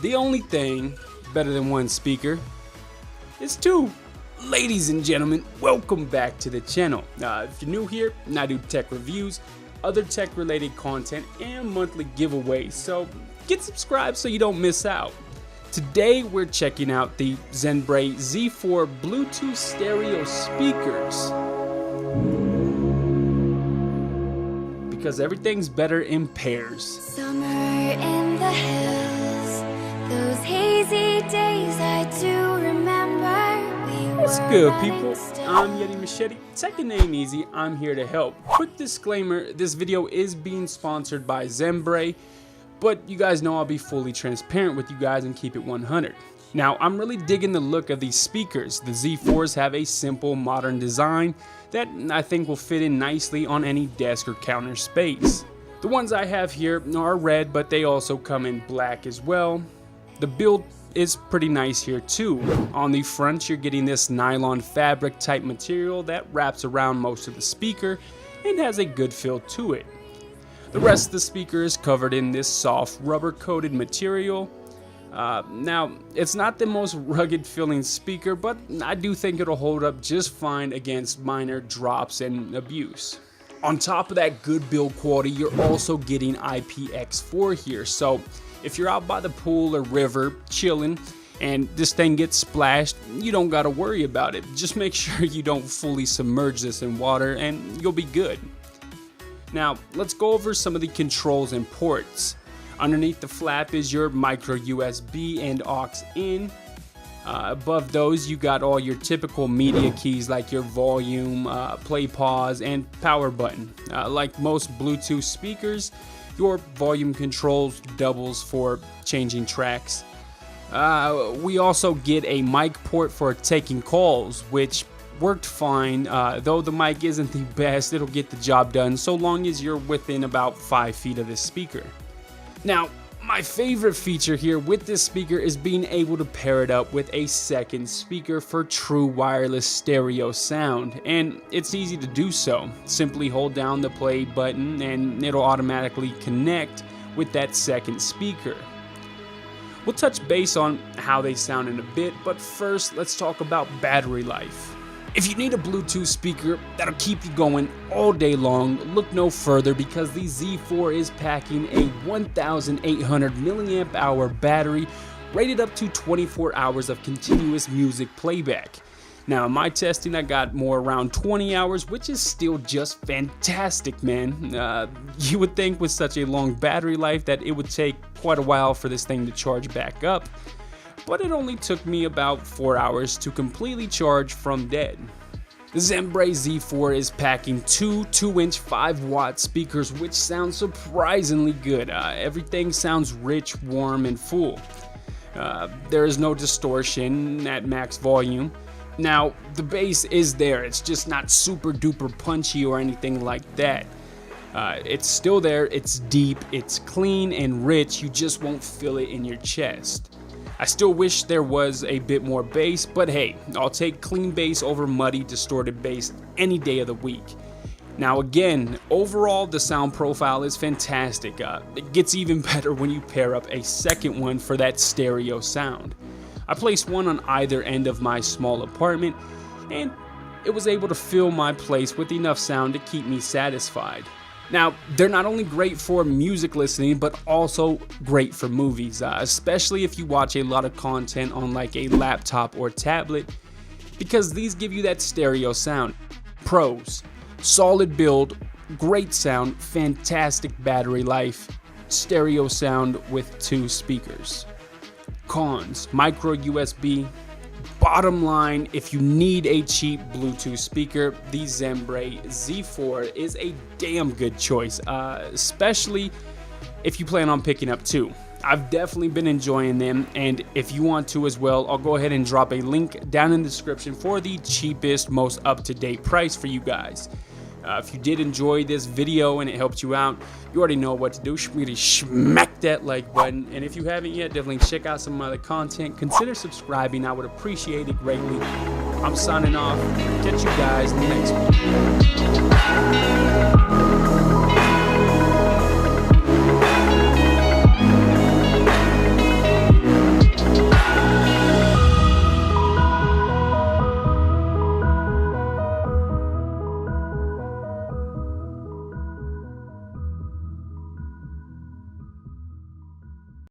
The only thing better than one speaker is two. Ladies and gentlemen, welcome back to the channel. If you're new here, I do tech reviews, other tech related content, and monthly giveaways, so get subscribed so you don't miss out. Today we're checking out the Zenbre Z4 Bluetooth stereo speakers, because everything's better in pairs. Summer in the hills, those hazy days I do remember. What's good, people? I'm Yeti Machete. Taking name easy, I'm here to help. Quick disclaimer, this video is being sponsored by Zenbre, but you guys know I'll be fully transparent with you guys and keep it 100. Now, I'm really digging the look of these speakers. The Z4s have a simple, modern design that I think will fit in nicely on any desk or counter space. The ones I have here are red, but they also come in black as well. The build is pretty nice here too. On the front, you're getting this nylon fabric type material that wraps around most of the speaker and has a good feel to it. The rest of the speaker is covered in this soft rubber coated material. Now, it's not the most rugged feeling speaker, but I do think it'll hold up just fine against minor drops and abuse. On top of that good build quality, you're also getting IPX4 here, so if you're out by the pool or river chilling and this thing gets splashed, you don't gotta worry about it. Just make sure you don't fully submerge this in water and you'll be good. Now, let's go over some of the controls and ports. Underneath the flap is your micro USB and aux in. Above those, you got all your typical media keys like your volume, play, pause, and power button. Like most Bluetooth speakers, your volume controls doubles for changing tracks. We also get a mic port for taking calls, which worked fine. Though the mic isn't the best, it'll get the job done so long as you're within about 5 feet of this speaker. Now, my favorite feature here with this speaker is being able to pair it up with a second speaker for true wireless stereo sound, and it's easy to do so. Simply hold down the play button and it'll automatically connect with that second speaker. We'll touch base on how they sound in a bit, but first let's talk about battery life. If you need a Bluetooth speaker that'll keep you going all day long, look no further, because the Z4 is packing a 1,800 milliamp hour battery rated up to 24 hours of continuous music playback. Now, in my testing, I got more around 20 hours, which is still just fantastic, man. You would think with such a long battery life that it would take quite a while for this thing to charge back up, but it only took me about 4 hours to completely charge from dead. The Zenbre Z4 is packing two 2-inch 5-watt speakers, which sound surprisingly good. Everything sounds rich, warm, and full. There is no distortion at max volume. Now, the bass is there, it's just not super duper punchy or anything like that. It's still there, it's deep, it's clean and rich, you just won't feel it in your chest. I still wish there was a bit more bass, but hey, I'll take clean bass over muddy, distorted bass any day of the week. Now again, overall the sound profile is fantastic. It gets even better when you pair up a second one for that stereo sound. I placed one on either end of my small apartment, and it was able to fill my place with enough sound to keep me satisfied. Now, they're not only great for music listening, but also great for movies, especially if you watch a lot of content on like a laptop or tablet, because these give you that stereo sound. Pros: solid build, great sound, fantastic battery life, stereo sound with 2 speakers. Cons: micro USB. Bottom line, if you need a cheap Bluetooth speaker, the Zenbre Z4 is a damn good choice, especially if you plan on picking up 2. I've definitely been enjoying them, and if you want to as well, I'll go ahead and drop a link down in the description for the cheapest, most up-to-date price for you guys. If you did enjoy this video and it helped you out, you already know what to do. Really smack that like button, and if you haven't yet, definitely check out some other content. Consider subscribing, I would appreciate it greatly. I'm signing off. Catch you guys next week.